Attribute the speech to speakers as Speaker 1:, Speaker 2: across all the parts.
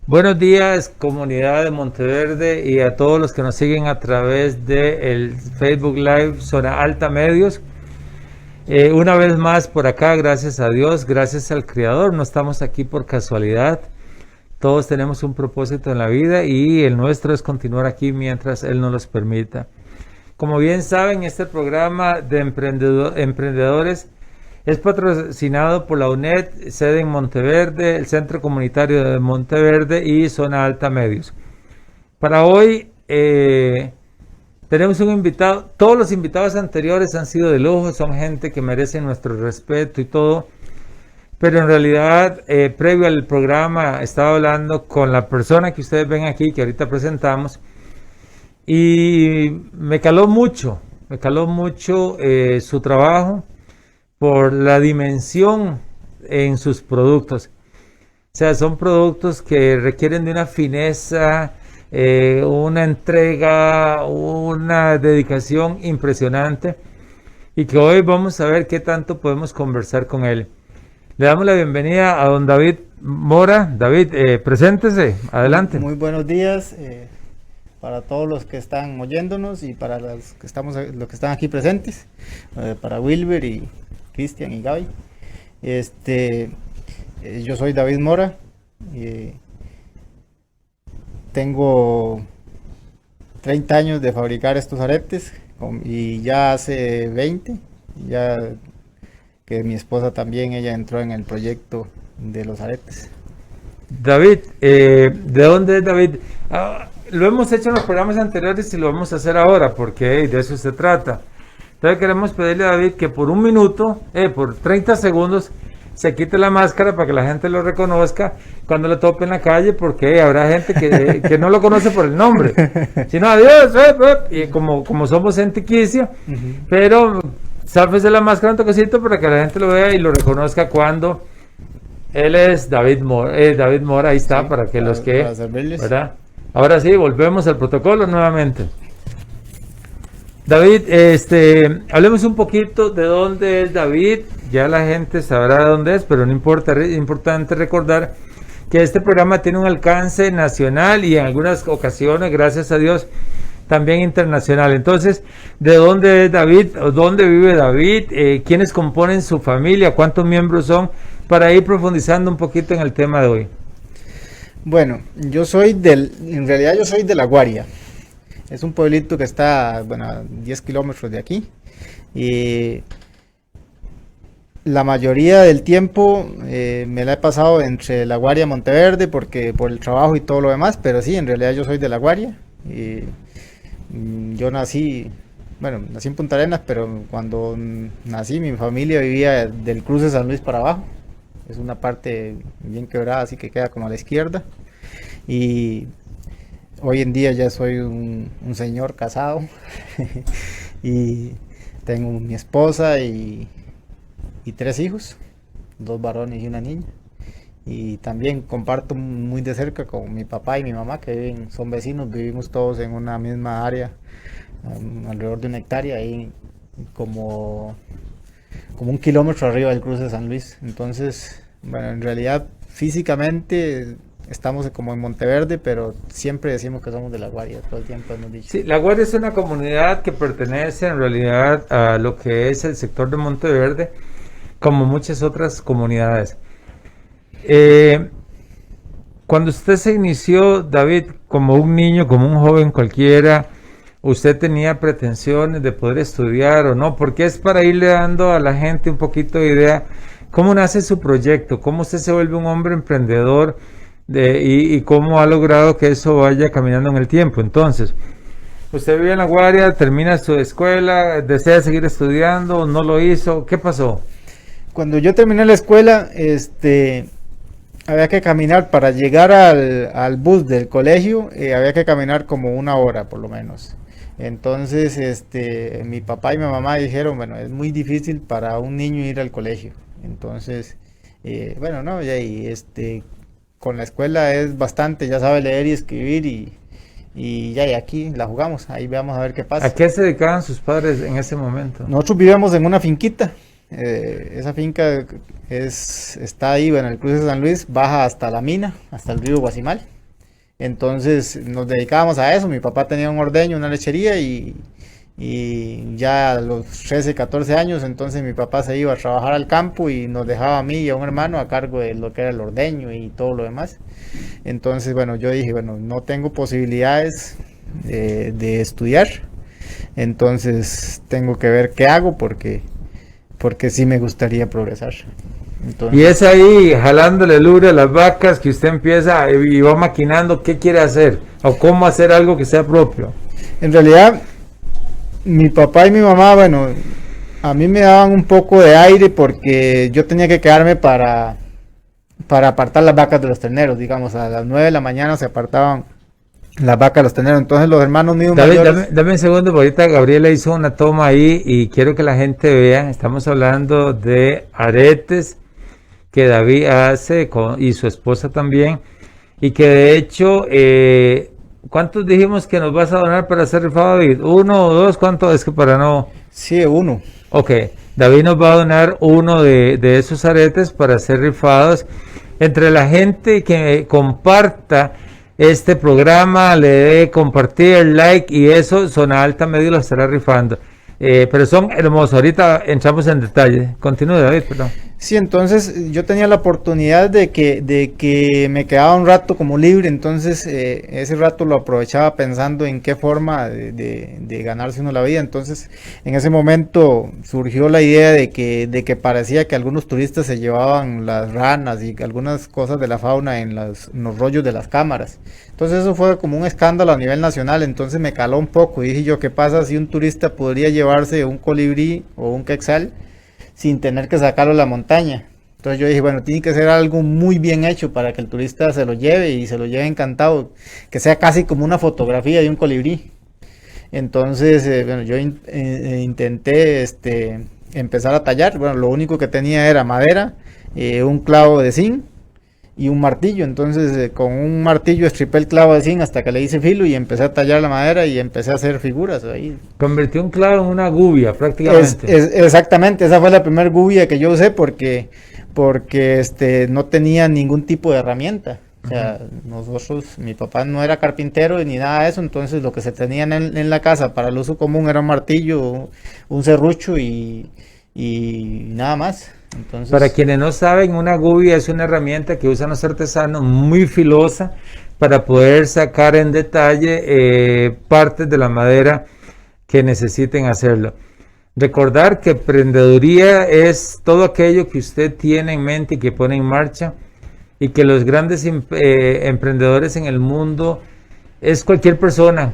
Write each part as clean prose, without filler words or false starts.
Speaker 1: Buenos días, comunidad de Monteverde y a todos los que nos siguen a través del Facebook Live Zona Alta Medios. Una vez más por acá, gracias a Dios, gracias al Creador, no estamos aquí por casualidad. Todos tenemos un propósito en la vida y el nuestro es continuar aquí mientras Él nos los permita. Como bien saben, este programa de emprendedores es patrocinado por la UNED, sede en Monteverde, el Centro Comunitario de Monteverde y Zona Alta Medios. Para hoy tenemos un invitado. Todos los invitados anteriores han sido de lujo, son gente que merece nuestro respeto y todo. Pero en realidad, previo al programa, estaba hablando con la persona que ustedes ven aquí, que ahorita presentamos, y me caló mucho su trabajo por la dimensión en sus productos. O sea, son productos que requieren de una fineza, una entrega, una dedicación impresionante y que hoy vamos a ver qué tanto podemos conversar con él. Le damos la bienvenida a don David Mora. David, preséntese, adelante.
Speaker 2: Muy buenos días para todos los que están oyéndonos y para los que están aquí presentes, para Wilber y Cristian y Gaby. Yo soy David Mora, tengo 30 años de fabricar estos aretes y ya hace 20, ya que mi esposa también, ella entró en el proyecto de los aretes.
Speaker 1: David, ¿de dónde es David? Lo hemos hecho en los programas anteriores y lo vamos a hacer ahora porque de eso se trata. Entonces queremos pedirle a David que por un minuto, por 30 segundos, se quite la máscara para que la gente lo reconozca cuando lo tope en la calle, porque habrá gente que no lo conoce por el nombre, sino adiós, y como somos gente quicia, pero sáfese la máscara un toquecito para que la gente lo vea y lo reconozca cuando él es David Mora. David Mora, ahí está, sí, para que los que, ¿verdad? Ahora sí, volvemos al protocolo nuevamente. David, hablemos un poquito de dónde es David. Ya la gente sabrá dónde es, pero no importa, es importante recordar que este programa tiene un alcance nacional y en algunas ocasiones, gracias a Dios, también internacional. Entonces, ¿de dónde es David? ¿Dónde vive David? ¿Quiénes componen su familia? ¿Cuántos miembros son? Para ir profundizando un poquito en el tema de hoy.
Speaker 2: Bueno, en realidad yo soy de La Guaria. Es un pueblito que está, a 10 kilómetros de aquí. Y la mayoría del tiempo me la he pasado entre La Guaria y Monteverde porque por el trabajo y todo lo demás. Pero sí, en realidad yo soy de La Guaria. Y yo nací en Punta Arenas, pero cuando nací mi familia vivía del cruce San Luis para abajo. Es una parte bien quebrada, así que queda como a la izquierda. Y hoy en día ya soy un señor casado y tengo mi esposa y 3 hijos, 2 varones y una niña. Y también comparto muy de cerca con mi papá y mi mamá, que son vecinos, vivimos todos en una misma área, alrededor de 1 hectárea, ahí como 1 kilómetro arriba del cruce de San Luis. Entonces, en realidad físicamente estamos como en Monteverde, pero siempre decimos que somos de La Guaria, todo el tiempo hemos dicho.
Speaker 1: Sí, La Guaria es una comunidad que pertenece en realidad a lo que es el sector de Monteverde, como muchas otras comunidades. Cuando usted se inició, David, como un niño, como un joven cualquiera, ¿usted tenía pretensiones de poder estudiar o no? Porque es para irle dando a la gente un poquito de idea cómo nace su proyecto, cómo usted se vuelve un hombre emprendedor y cómo ha logrado que eso vaya caminando en el tiempo. Entonces, usted vive en La Guaria, termina su escuela, desea seguir estudiando, no lo hizo, ¿qué pasó?
Speaker 2: Cuando yo terminé la escuela, había que caminar para llegar al bus del colegio, había que caminar como 1 hora por lo menos. Entonces, mi papá y mi mamá dijeron, es muy difícil para un niño ir al colegio. Entonces, con la escuela es bastante, ya sabe leer y escribir y aquí la jugamos, ahí vamos a ver qué pasa.
Speaker 1: ¿A qué se dedicaban sus padres en ese momento?
Speaker 2: Nosotros vivíamos en una finquita. Esa finca está ahí, el cruce de San Luis, baja hasta la mina, hasta el río Guasimal. Entonces nos dedicábamos a eso. Mi papá tenía un ordeño, una lechería y ya a los 13, 14 años, entonces mi papá se iba a trabajar al campo y nos dejaba a mí y a un hermano a cargo de lo que era el ordeño y todo lo demás. Entonces, bueno, yo dije, bueno, no tengo posibilidades de estudiar, entonces tengo que ver qué hago porque sí me gustaría progresar. Entonces,
Speaker 1: Y es ahí jalándole el ubre a las vacas que usted empieza y va maquinando qué quiere hacer o cómo hacer algo que sea propio.
Speaker 2: en realidad, mi papá y mi mamá, bueno, a mí me daban un poco de aire porque yo tenía que quedarme para apartar las vacas de los terneros, digamos, a las 9 de la mañana se apartaban las vacas de los terneros, entonces los hermanos míos
Speaker 1: David,
Speaker 2: mayores,
Speaker 1: dame un segundo, porque ahorita Gabriela hizo una toma ahí y quiero que la gente vea, estamos hablando de aretes que David hace y su esposa también, y que de hecho, ¿cuántos dijimos que nos vas a donar para hacer rifado, David? ¿Uno o dos? ¿Cuánto? Es que para no...
Speaker 2: sí, uno.
Speaker 1: Ok, David nos va a donar uno de esos aretes para ser rifados. Entre la gente que comparta este programa, le dé compartir, like y eso, Zona Alta Medio lo estará rifando. Pero son hermosos. Ahorita entramos en detalle. Continúe, David, perdón.
Speaker 2: Sí, entonces yo tenía la oportunidad de que me quedaba un rato como libre, entonces ese rato lo aprovechaba pensando en qué forma de ganarse uno la vida. Entonces en ese momento surgió la idea de que parecía que algunos turistas se llevaban las ranas y algunas cosas de la fauna en los rollos de las cámaras. Entonces eso fue como un escándalo a nivel nacional, entonces me caló un poco y dije yo, ¿qué pasa si un turista podría llevarse un colibrí o un quetzal sin tener que sacarlo a la montaña? Entonces yo dije, bueno, tiene que ser algo muy bien hecho para que el turista se lo lleve y se lo lleve encantado, que sea casi como una fotografía de un colibrí. Entonces, bueno, yo intenté empezar a tallar. Bueno, lo único que tenía era madera, un clavo de zinc y un martillo. Entonces, con un martillo estripé el clavo de zinc hasta que le hice filo y empecé a tallar la madera y empecé a hacer figuras ahí.
Speaker 1: Convirtió un clavo en una gubia, prácticamente.
Speaker 2: Exactamente, esa fue la primera gubia que yo usé porque no tenía ningún tipo de herramienta. O sea, mi papá no era carpintero ni nada de eso, entonces lo que se tenía en la casa para el uso común era un martillo, un serrucho y nada más. Entonces,
Speaker 1: Para quienes no saben, una gubia es una herramienta que usan los artesanos muy filosa para poder sacar en detalle partes de la madera que necesiten hacerlo. Recordar que emprendeduría es todo aquello que usted tiene en mente y que pone en marcha, y que los grandes emprendedores en el mundo es cualquier persona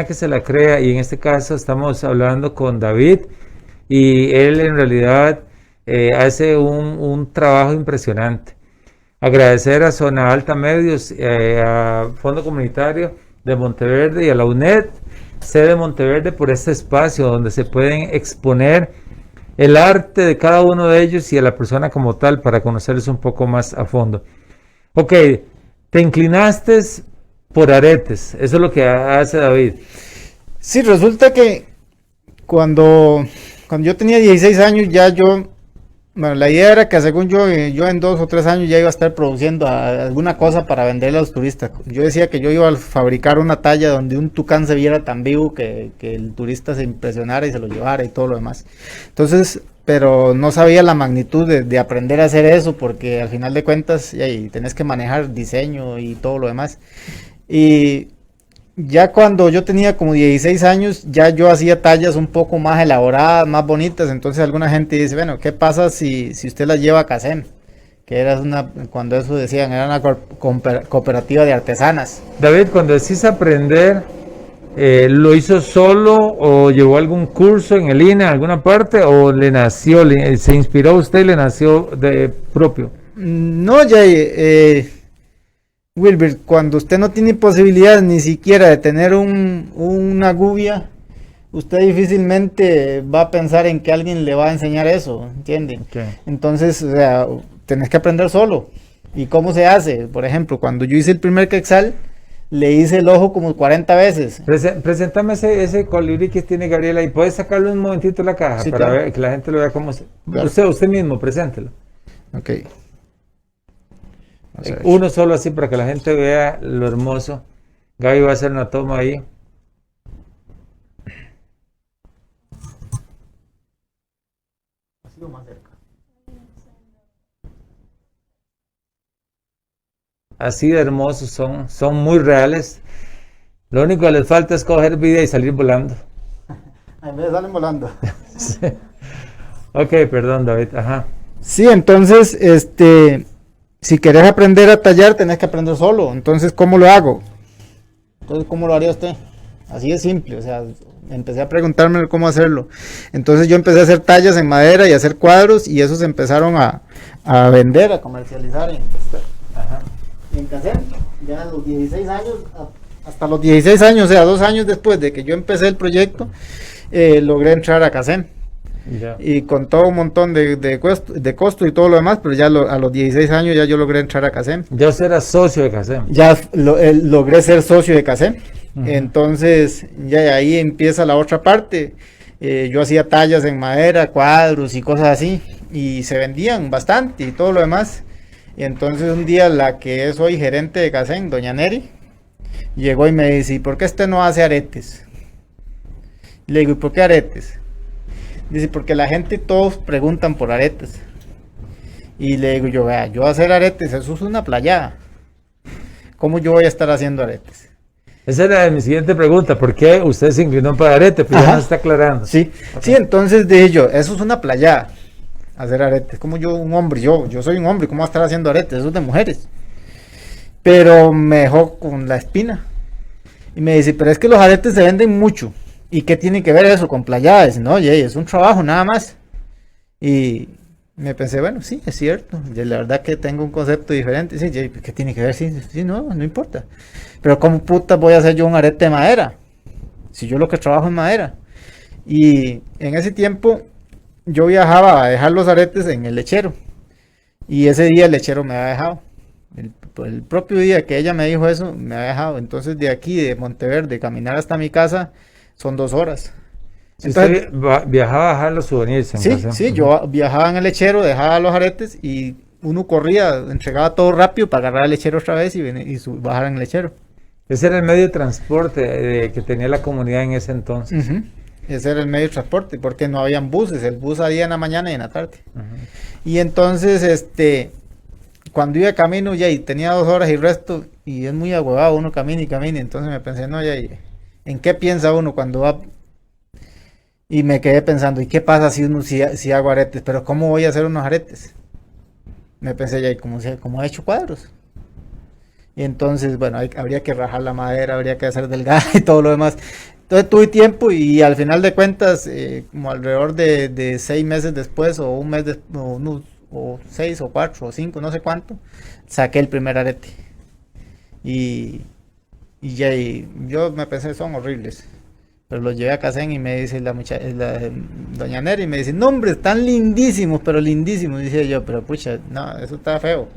Speaker 1: que se la crea, y en este caso estamos hablando con David y él en realidad hace un trabajo impresionante. Agradecer a Zona Alta Medios, a Fondo Comunitario de Monteverde y a la UNED, sede de Monteverde, por este espacio donde se pueden exponer el arte de cada uno de ellos y a la persona como tal para conocerles un poco más a fondo. Ok, te inclinaste por aretes, eso es lo que hace David.
Speaker 2: sí, resulta que cuando yo tenía 16 años bueno, la idea era que según yo en 2 o 3 años ya iba a estar produciendo alguna cosa para venderle a los turistas. Yo decía que yo iba a fabricar una talla donde un tucán se viera tan vivo que el turista se impresionara y se lo llevara y todo lo demás. Entonces, pero no sabía la magnitud de aprender a hacer eso porque al final de cuentas tenés que manejar diseño y todo lo demás. Y ya cuando yo tenía como 16 años, ya yo hacía tallas un poco más elaboradas, más bonitas. Entonces alguna gente dice, bueno, ¿qué pasa si usted las lleva a CASEM? Que era cuando eso decían, era una cooperativa de artesanas.
Speaker 1: David, cuando decís aprender, ¿lo hizo solo o llevó algún curso en el INE en alguna parte o le nació, se inspiró usted y le nació de propio?
Speaker 2: No, Wilber, cuando usted no tiene posibilidad ni siquiera de tener una gubia, usted difícilmente va a pensar en que alguien le va a enseñar eso, ¿entiende?
Speaker 1: Okay.
Speaker 2: Entonces, o sea, tenés que aprender solo. ¿Y cómo se hace? Por ejemplo, cuando yo hice el primer quetzal, le hice el ojo como 40 veces.
Speaker 1: Preséntame ese colibrí que tiene Gabriela y puedes sacarlo un momentito de la caja,
Speaker 2: Sí,
Speaker 1: para
Speaker 2: claro.
Speaker 1: ver, que la gente lo vea cómo se...
Speaker 2: Claro.
Speaker 1: Usted mismo, preséntelo.
Speaker 2: Ok. Vamos a ver.
Speaker 1: Uno solo así para que la gente vea lo hermoso Gaby va a hacer una toma ahí.
Speaker 2: Ha sido más cerca.
Speaker 1: Así de hermosos son muy reales. Lo único que les falta es coger vida y salir volando.
Speaker 2: En vez salen volando.
Speaker 1: Sí. Ok, perdón, David. Ajá.
Speaker 2: Sí, entonces, si querés aprender a tallar, tenés que aprender solo. Entonces, ¿cómo lo hago? Entonces, ¿cómo lo haría usted? Así de simple, o sea, empecé a preguntarme cómo hacerlo. Entonces yo empecé a hacer tallas en madera y a hacer cuadros y esos empezaron a vender, a comercializar en cassette. Ya a los 16 años, hasta los 16 años, o sea, 2 años después de que yo empecé el proyecto, logré entrar a Kaizen.
Speaker 1: Ya.
Speaker 2: Y con todo un montón de costo y todo lo demás, pero ya a los 16 años ya yo logré entrar a Kaizen.
Speaker 1: Ya usted era socio de Kaizen.
Speaker 2: Ya logré ser socio de Kaizen. Entonces ya ahí empieza la otra parte. Yo hacía tallas en madera, cuadros y cosas así, y se vendían bastante y todo lo demás. Y entonces un día la que es hoy gerente de Kaizen, doña Neri, llegó y me dice: ¿y por qué usted no hace aretes? Le digo: ¿y por qué aretes? Dice: porque la gente, todos preguntan por aretes. Y le digo yo: vea, yo hacer aretes, eso es una playada. ¿Cómo yo voy a estar haciendo aretes?
Speaker 1: Esa era mi siguiente pregunta. ¿Por qué usted se inclinó para arete? Pues ya nos está aclarando.
Speaker 2: Sí,
Speaker 1: Okay.
Speaker 2: Sí, entonces de yo, eso es una playada, hacer aretes. Como yo, un hombre, yo soy un hombre, ¿cómo voy a estar haciendo aretes? Eso es de mujeres. Pero me dejó con la espina. Y me dice: pero es que los aretes se venden mucho. ¿Y qué tiene que ver eso con playadas? No, oye, es un trabajo nada más. Y me pensé: bueno, sí, es cierto. Y la verdad que tengo un concepto diferente. Sí, ¿qué tiene que ver? Sí, no importa. Pero ¿cómo puta voy a hacer yo un arete de madera? Si yo lo que trabajo es madera. Y en ese tiempo yo viajaba a dejar los aretes en el lechero. Y ese día el lechero me había dejado. El propio día que ella me dijo eso, me había dejado. Entonces de aquí, de Monteverde, caminar hasta mi casa son 2 horas.
Speaker 1: Si
Speaker 2: Entonces,
Speaker 1: usted viajaba a dejar los souvenirs en Kaizen.
Speaker 2: sí, yo viajaba en el lechero, dejaba los aretes y uno corría, entregaba todo rápido para agarrar el lechero otra vez y bajar en el lechero.
Speaker 1: Ese era el medio de transporte que tenía la comunidad en ese entonces.
Speaker 2: Ese era el medio de transporte, porque no habían buses, el bus salía en la mañana y en la tarde. Y entonces, cuando iba camino ya y tenía 2 horas y resto, y es muy agüevado, uno camina y camina, entonces me pensé: no, ya, ¿en qué piensa uno cuando va? Y me quedé pensando: ¿y qué pasa si hago aretes? Pero ¿cómo voy a hacer unos aretes? Me pensé ya: ¿y cómo he hecho cuadros? Y entonces, bueno, habría que rajar la madera, habría que hacer delgada y todo lo demás. Entonces tuve tiempo y al final de cuentas, como alrededor de 6 meses después, o un mes o 6 o 4 o 5, no sé cuánto, saqué el primer arete. Y yo me pensé: son horribles. Pero los llevé a Kaizen y me dice doña Neri, me dice: no, hombre, están lindísimos, pero lindísimos. Dice yo: pero pucha, no, eso está feo.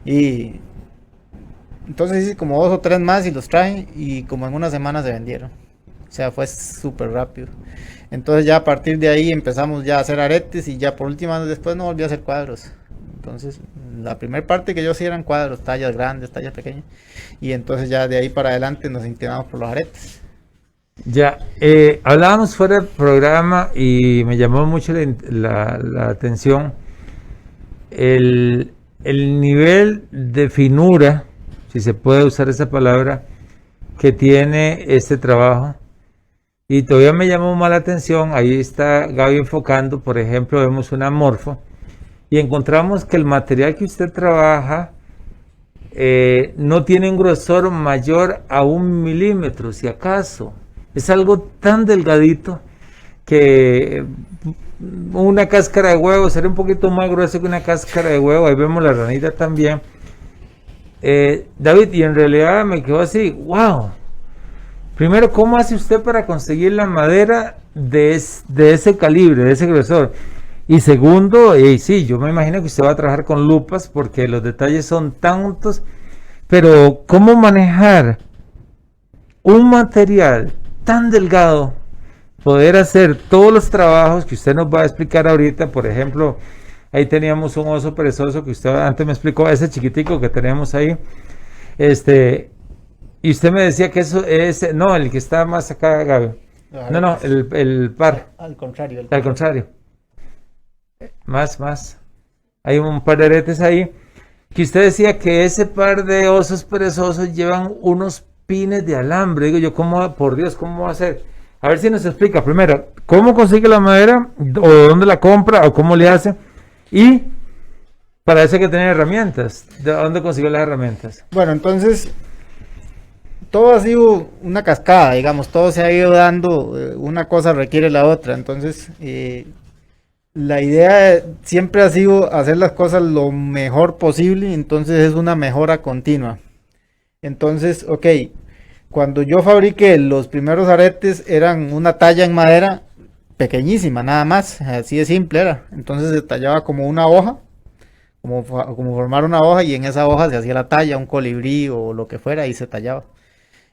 Speaker 2: Y entonces hice como 2 o 3 más y los traje, y como en una semana se vendieron. O sea, fue súper rápido. Entonces ya a partir de ahí empezamos ya a hacer aretes, y ya por última después no volví a hacer cuadros. Entonces la primera parte que yo hacía eran cuadros, tallas grandes, tallas pequeñas. Y entonces ya de ahí para adelante nos inclinamos por los aretes.
Speaker 1: Ya, hablábamos fuera del programa y me llamó mucho la atención el nivel de finura, si se puede usar esa palabra, que tiene este trabajo. Y todavía me llamó más la atención, ahí está Gaby enfocando, por ejemplo, vemos una morfo y encontramos que el material que usted trabaja no tiene un grosor mayor a 1 milímetro, si acaso. Es algo tan delgadito que una cáscara de huevo sería un poquito más grueso que una cáscara de huevo. Ahí vemos la ranita también. David, y en realidad me quedó así: wow. Primero, ¿cómo hace usted para conseguir la madera de ese calibre, de ese grosor? Y segundo, sí, yo me imagino que usted va a trabajar con lupas porque los detalles son tantos, pero ¿cómo manejar un material tan delgado, poder hacer todos los trabajos que usted nos va a explicar ahorita? Por ejemplo, ahí teníamos un oso perezoso que usted antes me explicó, ese chiquitico que tenemos ahí, Y usted me decía que eso es, no, el que está más acá, Gaby. No, el par.
Speaker 2: Al contrario.
Speaker 1: Al contrario. Más. Hay un par de aretes ahí. Que usted decía que ese par de osos perezosos llevan unos pines de alambre. Digo yo, ¿cómo, por Dios, cómo va a ser? A ver si nos explica primero, ¿cómo consigue la madera? ¿O dónde la compra? ¿O cómo le hace? Y para eso hay que tener herramientas. ¿De dónde consiguió las herramientas?
Speaker 2: Bueno, entonces, todo ha sido una cascada, digamos, todo se ha ido dando, una cosa requiere la otra. Entonces, la idea siempre ha sido hacer las cosas lo mejor posible, entonces es una mejora continua. Entonces, ok, cuando yo fabriqué los primeros aretes eran una talla en madera pequeñísima, nada más, así de simple era. Entonces se tallaba como una hoja, como formar una hoja y en esa hoja se hacía la talla, un colibrí o lo que fuera y se tallaba.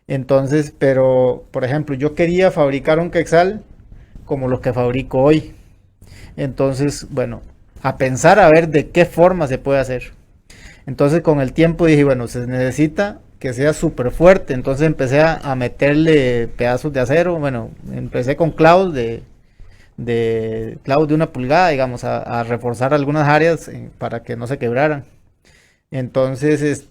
Speaker 2: Entonces, pero, por ejemplo, yo quería fabricar un quetzal como los que fabrico hoy. Entonces, bueno, a pensar a ver de qué forma se puede hacer. Entonces con el tiempo dije, bueno, se necesita que sea súper fuerte. Entonces empecé a meterle pedazos de acero. Bueno, empecé con clavos clavos de 1 pulgada, digamos, a reforzar algunas áreas para que no se quebraran. Entonces,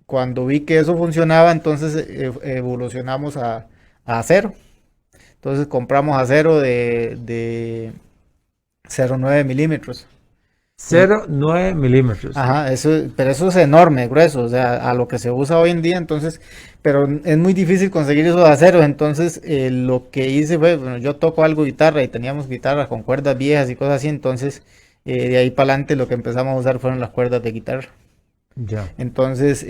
Speaker 2: cuando vi que eso funcionaba, entonces evolucionamos a acero. Entonces compramos acero de 0,9 milímetros.
Speaker 1: 0,9 milímetros.
Speaker 2: Ajá, pero eso es enorme, grueso, o sea, a lo que se usa hoy en día, entonces, pero es muy difícil conseguir esos aceros, entonces lo que hice fue, bueno, yo toco algo guitarra y teníamos guitarras con cuerdas viejas y cosas así, entonces de ahí para adelante lo que empezamos a usar fueron las cuerdas de guitarra.
Speaker 1: Ya.
Speaker 2: Entonces,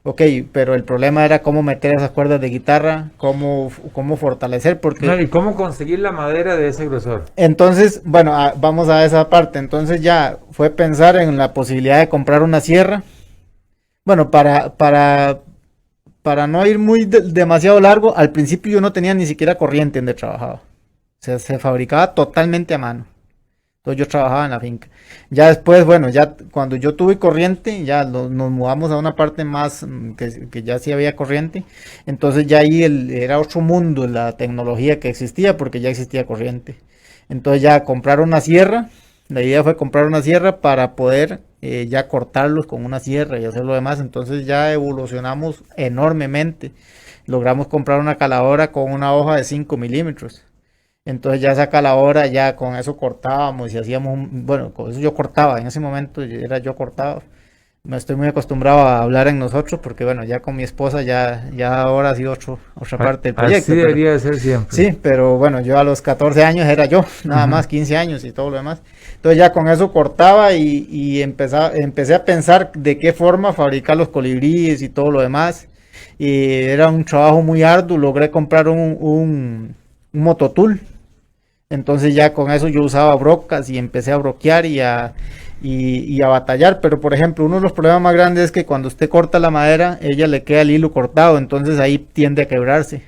Speaker 2: ok, pero el problema era cómo meter esas cuerdas de guitarra, cómo fortalecer, porque...
Speaker 1: No, ¿y cómo conseguir la madera de ese grosor?
Speaker 2: Entonces, bueno, vamos a esa parte. Entonces ya fue pensar en la posibilidad de comprar una sierra. Bueno, para no ir demasiado largo, al principio yo no tenía ni siquiera corriente donde trabajaba. O sea, se fabricaba totalmente a mano. Entonces yo trabajaba en la finca. Ya después, bueno, ya cuando yo tuve corriente, ya nos mudamos a una parte más que ya sí había corriente. Entonces ya ahí era otro mundo la tecnología que existía porque ya existía corriente. Entonces ya comprar una sierra. La idea fue comprar una sierra para poder ya cortarlos con una sierra y hacer lo demás. Entonces ya evolucionamos enormemente. Logramos comprar una caladora con una hoja de 5 milímetros. Entonces ya esa caladora, ya con eso cortábamos y hacíamos, bueno, con eso yo cortaba, en ese momento yo cortaba. Me estoy muy acostumbrado a hablar en nosotros porque bueno, ya con mi esposa ya ahora ha sido otra parte del proyecto.
Speaker 1: Así debería de ser siempre.
Speaker 2: Sí, pero bueno, yo a los 14 años era yo, nada más 15 años y todo lo demás. Entonces ya con eso cortaba y empecé a pensar de qué forma fabricar los colibríes y todo lo demás. Y era un trabajo muy arduo, logré comprar un mototool. Entonces ya con eso yo usaba brocas y empecé a broquear y a batallar, pero por ejemplo uno de los problemas más grandes es que cuando usted corta la madera, ella le queda el hilo cortado, entonces ahí tiende a quebrarse.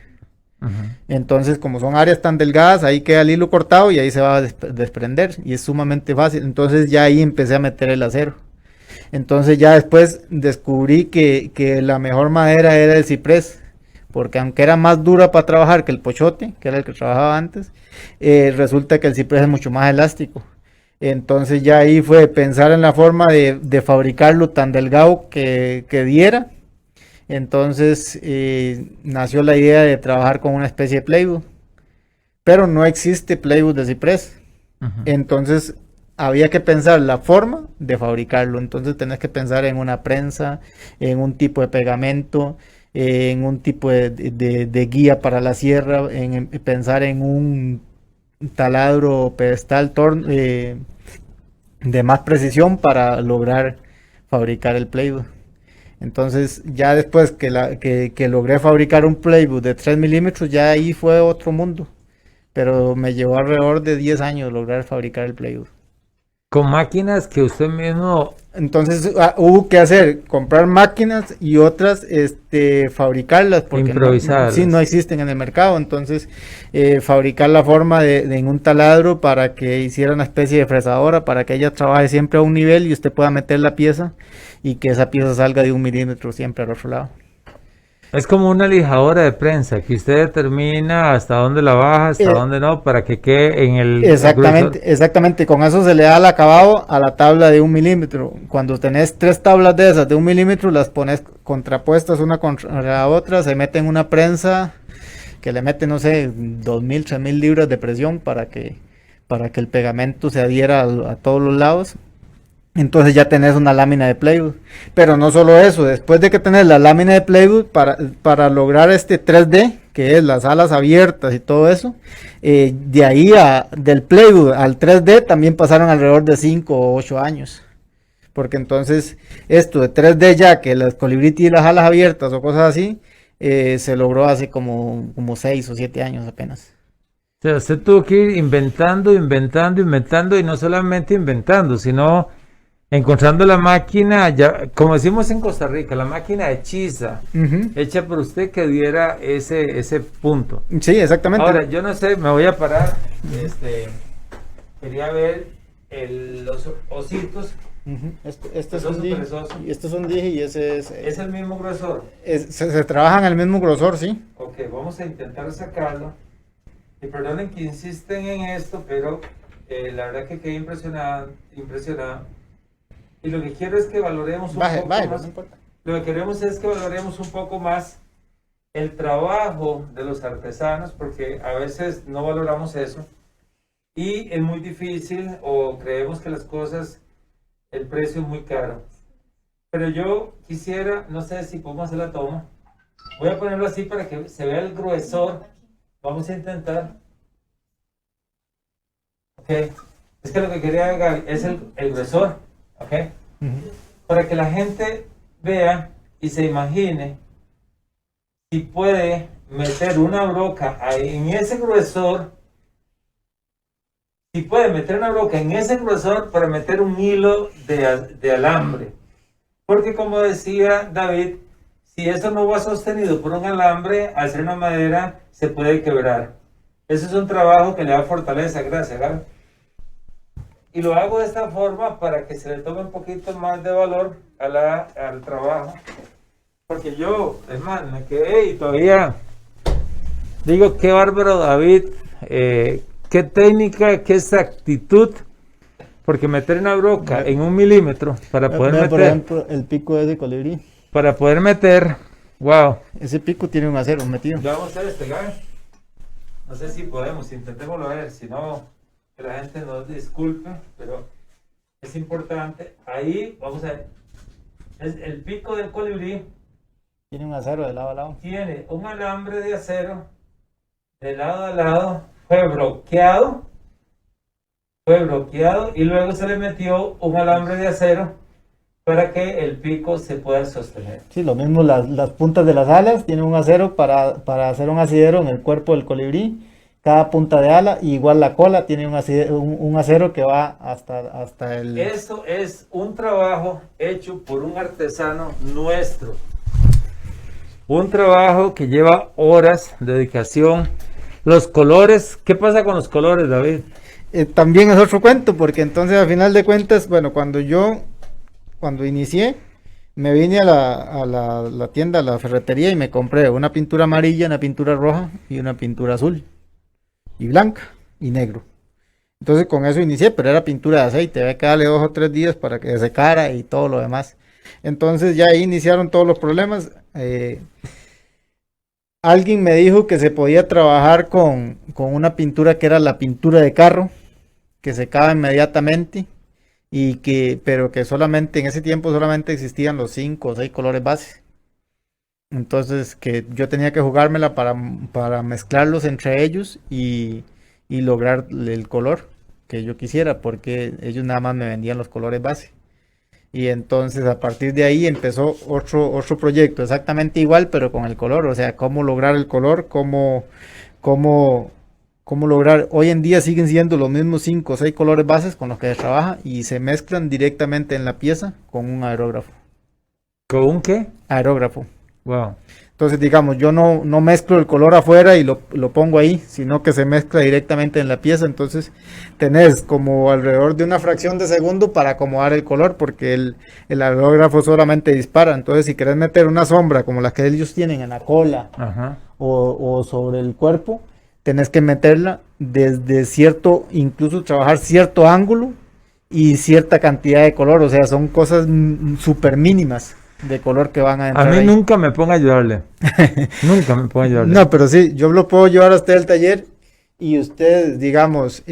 Speaker 2: Entonces como son áreas tan delgadas, ahí queda el hilo cortado y ahí se va a desprender y es sumamente fácil. Entonces ya ahí empecé a meter el acero. Entonces ya después descubrí que la mejor madera era el ciprés, porque aunque era más dura para trabajar que el pochote, que era el que trabajaba antes, resulta que el ciprés es mucho más elástico. Entonces ya ahí fue pensar en la forma de fabricarlo tan delgado que diera. Entonces nació la idea de trabajar con una especie de plywood, pero no existe plywood de ciprés. Entonces había que pensar la forma de fabricarlo. Entonces tenés que pensar en una prensa, en un tipo de pegamento, en un tipo de guía para la sierra, en pensar en un taladro pedestal de más precisión para lograr fabricar el plywood. Entonces ya después que logré fabricar un plywood de 3 milímetros, ya ahí fue otro mundo, pero me llevó alrededor de 10 años lograr fabricar el plywood.
Speaker 1: Con máquinas que usted mismo...
Speaker 2: Entonces hubo que comprar máquinas y otras fabricarlas porque
Speaker 1: improvisadas.
Speaker 2: No existen en el mercado. Entonces fabricar la forma en un taladro para que hiciera una especie de fresadora para que ella trabaje siempre a un nivel y usted pueda meter la pieza y que esa pieza salga de 1 milímetro siempre al otro lado.
Speaker 1: Es como una lijadora de prensa que usted determina hasta dónde la baja, hasta dónde no, para que quede en el
Speaker 2: Exactamente,
Speaker 1: grueso.
Speaker 2: exactamente. Con eso se le da el acabado a la tabla de 1 milímetro. Cuando tenés 3 tablas de esas de 1 milímetro, las pones contrapuestas una contra la otra, se mete en una prensa que le mete, no sé, 2.000, 3.000 libras de presión para que el pegamento se adhiera a todos los lados. Entonces ya tenés una lámina de plywood. Pero no solo eso, después de que tenés la lámina de plywood, para lograr este 3D, que es las alas abiertas y todo eso, de ahí del plywood al 3D también pasaron alrededor de 5 o 8 años. Porque entonces esto de 3D ya, que las colibrí y las alas abiertas o cosas así, se logró hace como 6 o 7 años apenas.
Speaker 1: O sea, usted tuvo que ir inventando, inventando, inventando, y no solamente inventando, sino encontrando la máquina, ya, como decimos en Costa Rica, la máquina hechiza, hecha por usted que diera ese punto.
Speaker 2: Sí, exactamente.
Speaker 1: Ahora, yo no sé, me voy a parar, quería ver los ositos.
Speaker 2: Este es un dije, y este es un dije y ese es...
Speaker 1: ¿Es el mismo grosor?
Speaker 2: Se trabajan al mismo grosor, sí.
Speaker 1: Ok, vamos a intentar sacarlo. Y perdonen que insisten en esto, pero la verdad que quedé impresionado. Y lo que quiero es que valoremos un poco más.
Speaker 2: No importa.
Speaker 1: Lo que queremos es que valoremos un poco más el trabajo de los artesanos, porque a veces no valoramos eso. Y es muy difícil, o creemos que las cosas, el precio es muy caro. Pero yo quisiera, no sé si podemos hacer la toma. Voy a ponerlo así para que se vea el gruesor. Vamos a intentar. Ok. Es que lo que quería Gaby es el gruesor. Ok. Para que la gente vea y se imagine si puede meter una broca ahí en ese gruesor. Si puede meter una broca en ese grosor para meter un hilo de alambre. Porque como decía David, si eso no va sostenido por un alambre, al ser una madera, se puede quebrar. Eso es un trabajo que le da fortaleza, gracias, Gaby. Y lo hago de esta forma para que se le tome un poquito más de valor al trabajo. Porque yo, es más, me quedé y todavía digo, qué bárbaro David, qué técnica, qué exactitud. Porque meter una broca en 1 milímetro para poder meter...
Speaker 2: Por ejemplo, el pico de colibrí.
Speaker 1: Para poder meter, wow.
Speaker 2: Ese pico tiene un acero metido.
Speaker 1: Ya vamos a hacer Gaby. No sé si podemos, intentémoslo a ver, si no, que la gente nos disculpe, pero es importante. Ahí, vamos a ver, es el pico del colibrí.
Speaker 2: Tiene un acero de lado a lado.
Speaker 1: Tiene un alambre de acero de lado a lado, fue bloqueado y luego se le metió un alambre de acero para que el pico se pueda sostener.
Speaker 2: Sí, lo mismo las puntas de las alas, tiene un acero para hacer un asidero en el cuerpo del colibrí, cada punta de ala, y igual la cola tiene un acero que va hasta el...
Speaker 1: Esto es un trabajo hecho por un artesano nuestro. Un trabajo que lleva horas de dedicación. Los colores, ¿qué pasa con los colores, David?
Speaker 2: También es otro cuento, porque entonces al final de cuentas, bueno, cuando inicié, me vine a la tienda, a la ferretería, y me compré una pintura amarilla, una pintura roja y una pintura azul, y blanca, y negro. Entonces con eso inicié, pero era pintura de aceite, había que darle 2 o 3 días para que se secara y todo lo demás. Entonces ya ahí iniciaron todos los problemas. Alguien me dijo que se podía trabajar con una pintura que era la pintura de carro, que secaba inmediatamente, pero que solamente en ese tiempo solamente existían los 5 o 6 colores base. Entonces que yo tenía que jugármela para mezclarlos entre ellos y lograr el color que yo quisiera, porque ellos nada más me vendían los colores base. Y entonces a partir de ahí empezó otro proyecto exactamente igual, pero con el color, o sea, cómo lograr el color, cómo lograr. Hoy en día siguen siendo los mismos 5 o 6 colores bases con los que se trabaja, y se mezclan directamente en la pieza con un aerógrafo.
Speaker 1: ¿Con un qué?
Speaker 2: Aerógrafo.
Speaker 1: Wow.
Speaker 2: Entonces, digamos, yo no mezclo el color afuera y lo pongo ahí, sino que se mezcla directamente en la pieza. Entonces, tenés como alrededor de una fracción de segundo para acomodar el color, porque el aerógrafo solamente dispara. Entonces, si querés meter una sombra como la que ellos tienen en la cola o sobre el cuerpo, tenés que meterla desde cierto, incluso trabajar cierto ángulo y cierta cantidad de color. O sea, son cosas súper mínimas de color que van a entrar.
Speaker 1: A mí
Speaker 2: ahí.
Speaker 1: nunca me pongo a ayudarle. Nunca me pongo a ayudarle.
Speaker 2: No, pero sí, yo lo puedo llevar a usted al taller y usted, digamos,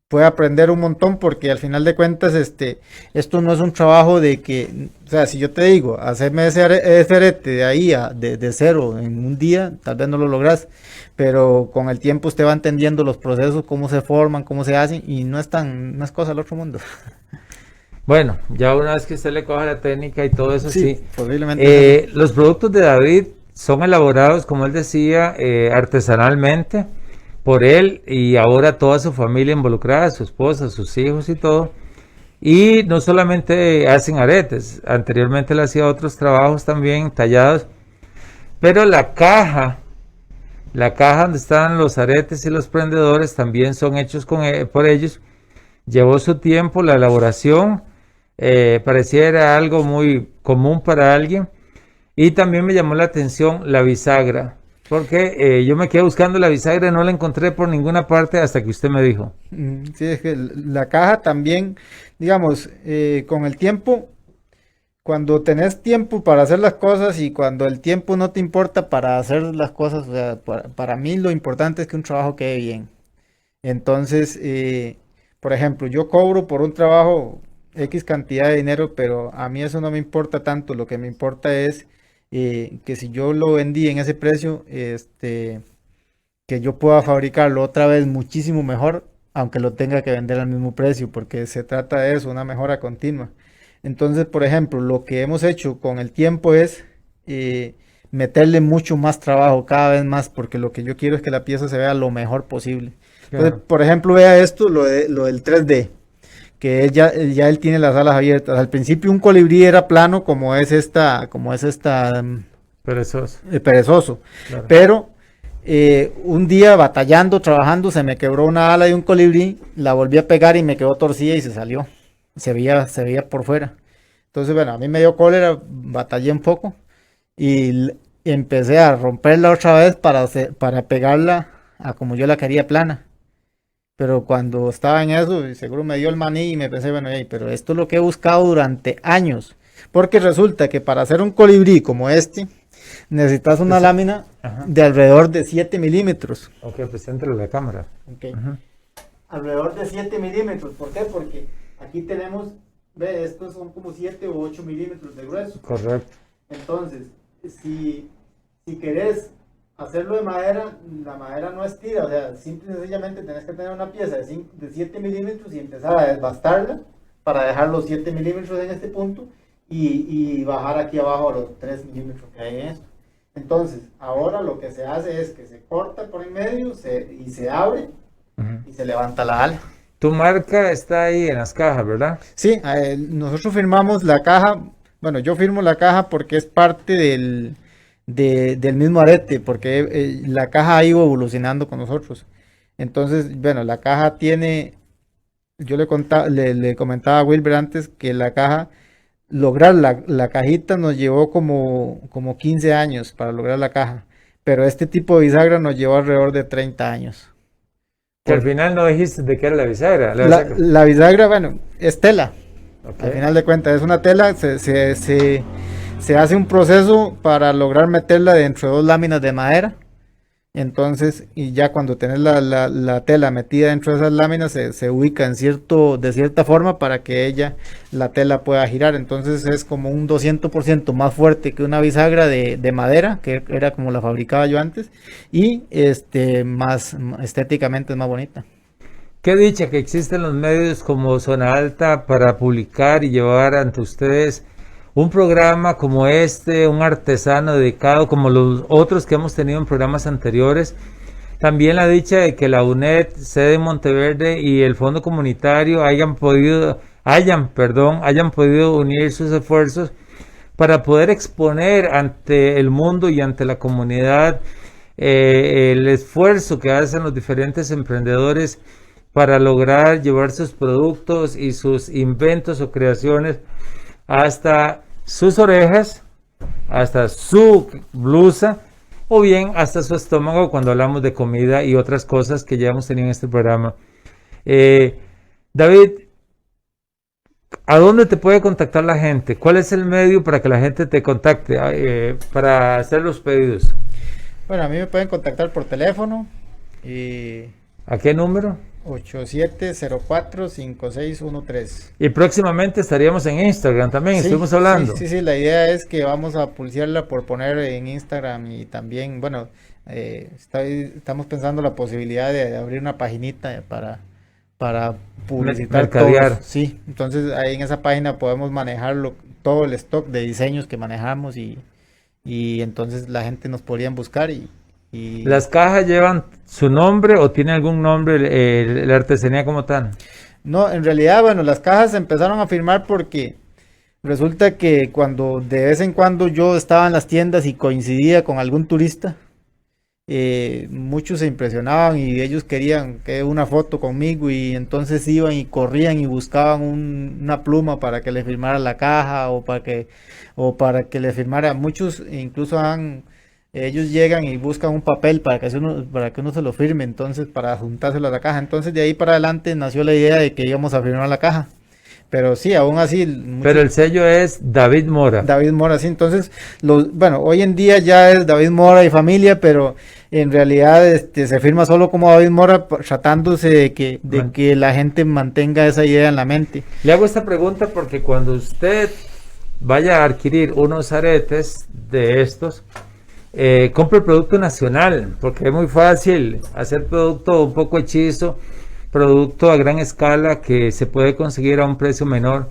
Speaker 2: puede aprender un montón, porque al final de cuentas, esto no es un trabajo de que, o sea, si yo te digo, hacerme ese arete de ahí de cero en un día, tal vez no lo logras, pero con el tiempo usted va entendiendo los procesos, cómo se forman, cómo se hacen, y no es cosa del otro mundo.
Speaker 1: Bueno, ya una vez que usted le coja la técnica y todo eso, sí.
Speaker 2: Posiblemente.
Speaker 1: Los productos de David son elaborados, como él decía, artesanalmente por él y ahora toda su familia involucrada, su esposa, sus hijos y todo. Y no solamente hacen aretes, anteriormente le hacía otros trabajos también tallados, pero la caja donde están los aretes y los prendedores también son hechos por ellos. Llevó su tiempo la elaboración, pareciera algo muy común para alguien. Y también me llamó la atención la bisagra, porque yo me quedé buscando la bisagra y no la encontré por ninguna parte hasta que usted me dijo.
Speaker 2: Sí, es que la caja también, digamos, con el tiempo, cuando tenés tiempo para hacer las cosas y cuando el tiempo no te importa para hacer las cosas, o sea, para mí lo importante es que un trabajo quede bien. Entonces, por ejemplo, yo cobro por un trabajo X cantidad de dinero, pero a mí eso no me importa tanto. Lo que me importa es que si yo lo vendí en ese precio, que yo pueda fabricarlo otra vez muchísimo mejor, aunque lo tenga que vender al mismo precio, porque se trata de eso, una mejora continua. Entonces, por ejemplo, lo que hemos hecho con el tiempo es meterle mucho más trabajo cada vez más, porque lo que yo quiero es que la pieza se vea lo mejor posible. Entonces,
Speaker 1: Claro.
Speaker 2: por ejemplo, vea esto, lo del 3D, que ya él tiene las alas abiertas. Al principio un colibrí era plano como es esta
Speaker 1: Perezoso.
Speaker 2: perezoso,
Speaker 1: Claro.
Speaker 2: pero un día batallando, trabajando, se me quebró una ala de un colibrí, la volví a pegar y me quedó torcida y se salió. Se veía por fuera. Entonces, bueno, a mí me dio cólera, batallé un poco y empecé a romperla otra vez para pegarla a como yo la quería plana. Pero cuando estaba en eso, seguro me dio el maní y me pensé, bueno, pero esto es lo que he buscado durante años. Porque resulta que para hacer un colibrí como necesitas una lámina de alrededor de 7 milímetros.
Speaker 1: Ok, pues entre la cámara.
Speaker 2: Okay. Alrededor de 7 milímetros. ¿Por qué? Porque aquí tenemos, ve, estos son como 7 o 8 milímetros de grueso.
Speaker 1: Correcto.
Speaker 2: Entonces, si querés hacerlo de madera, la madera no estira, o sea, simple y sencillamente tenés que tener una pieza de 7 milímetros y empezar a desbastarla para dejar los 7 milímetros en este punto y bajar aquí abajo a los 3 milímetros que hay en esto. Entonces, ahora lo que se hace es que se corta por en medio y se abre y se levanta la ala.
Speaker 1: Tu marca está ahí en las cajas, ¿verdad?
Speaker 2: Sí, nosotros firmamos la caja, bueno, yo firmo la caja porque es parte del mismo arete, porque la caja ha ido evolucionando con nosotros. Entonces, bueno, la caja tiene, yo le comentaba a Wilber antes que la caja, lograr la cajita nos llevó como 15 años para lograr la caja, pero este tipo de bisagra nos llevó alrededor de 30 años.
Speaker 1: Que al final no dijiste de qué era la bisagra.
Speaker 2: La bisagra, bueno, es tela.
Speaker 1: Okay.
Speaker 2: Al final de cuentas, es una tela, se hace un proceso para lograr meterla dentro de 2 láminas de madera. Entonces, y ya cuando tenés la tela metida dentro de esas láminas, se ubica de cierta forma para que la tela pueda girar. Entonces es como un 200% más fuerte que una bisagra de madera, que era como la fabricaba yo antes, y más estéticamente es más bonita.
Speaker 1: Qué dicha que existen los medios como Zona Alta para publicar y llevar ante ustedes un programa como un artesano dedicado como los otros que hemos tenido en programas anteriores. También la dicha de que la UNED, sede en Monteverde, y el Fondo Comunitario hayan podido unir sus esfuerzos para poder exponer ante el mundo y ante la comunidad el esfuerzo que hacen los diferentes emprendedores para lograr llevar sus productos y sus inventos o creaciones hasta sus orejas, hasta su blusa o bien hasta su estómago cuando hablamos de comida y otras cosas que ya hemos tenido en este programa. David, ¿a dónde te puede contactar la gente? ¿Cuál es el medio para que la gente te contacte para hacer los pedidos?
Speaker 2: Bueno, a mí me pueden contactar por teléfono y
Speaker 1: ¿A qué número?
Speaker 2: 8704-5613.
Speaker 1: Y próximamente estaríamos en Instagram también,
Speaker 2: Sí,
Speaker 1: estuvimos hablando.
Speaker 2: Sí, la idea es que vamos a pulsearla por poner en Instagram y también, bueno, estamos pensando la posibilidad de abrir una paginita para publicitar
Speaker 1: mercadear.
Speaker 2: todos. Sí, entonces ahí en esa página podemos manejarlo, todo el stock de diseños que manejamos y entonces la gente nos podrían buscar y
Speaker 1: ¿Las cajas llevan su nombre o tiene algún nombre la artesanía como tal?
Speaker 2: No, en realidad, bueno, las cajas se empezaron a firmar porque resulta que cuando de vez en cuando yo estaba en las tiendas y coincidía con algún turista, muchos se impresionaban y ellos querían que una foto conmigo y entonces iban y corrían y buscaban una pluma para que le firmara la caja o para que le firmara. Muchos incluso ellos llegan y buscan un papel para que uno se lo firme, entonces para juntárselo a la caja. Entonces de ahí para adelante nació la idea de que íbamos a firmar la caja. Pero sí, aún así.
Speaker 1: Pero el sello es David Mora.
Speaker 2: David Mora, sí. Entonces, bueno, hoy en día ya es David Mora y familia, pero en realidad se firma solo como David Mora, tratándose de que la gente mantenga esa idea en la mente.
Speaker 1: Le hago esta pregunta porque cuando usted vaya a adquirir unos aretes de estos, compre el producto nacional, porque es muy fácil hacer producto un poco hechizo, producto a gran escala que se puede conseguir a un precio menor.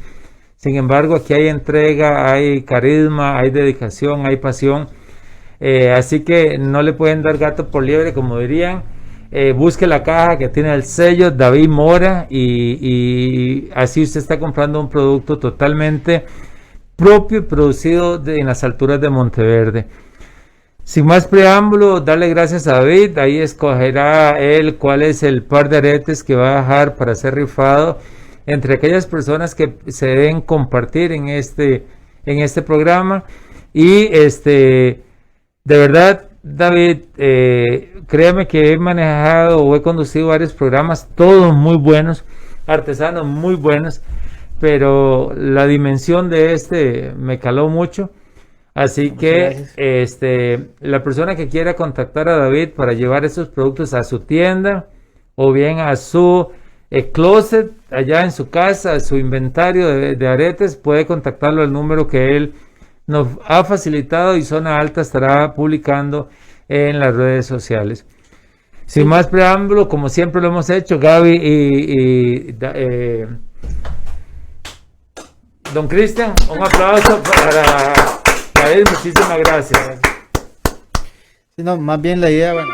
Speaker 1: Sin embargo, aquí hay entrega, hay carisma, hay dedicación, hay pasión, así que no le pueden dar gato por liebre, como dirían. Busque la caja que tiene el sello David Mora y así usted está comprando un producto totalmente propio y producido en las alturas de Monteverde. Sin más preámbulo, darle gracias a David. Ahí escogerá él cuál es el par de aretes que va a dejar para ser rifado entre aquellas personas que se deben compartir en este programa. Y de verdad, David, créeme que he manejado o he conducido varios programas, todos muy buenos, artesanos muy buenos, pero la dimensión de me caló mucho. Así que la persona que quiera contactar a David para llevar esos productos a su tienda o bien a su closet allá en su casa, a su inventario de aretes, puede contactarlo al número que él nos ha facilitado y Zona Alta estará publicando en las redes sociales. Sin más preámbulo, como siempre lo hemos hecho, Gaby y don Cristian, un aplauso para David, muchísimas gracias.
Speaker 2: Sí, no, más bien la idea, bueno.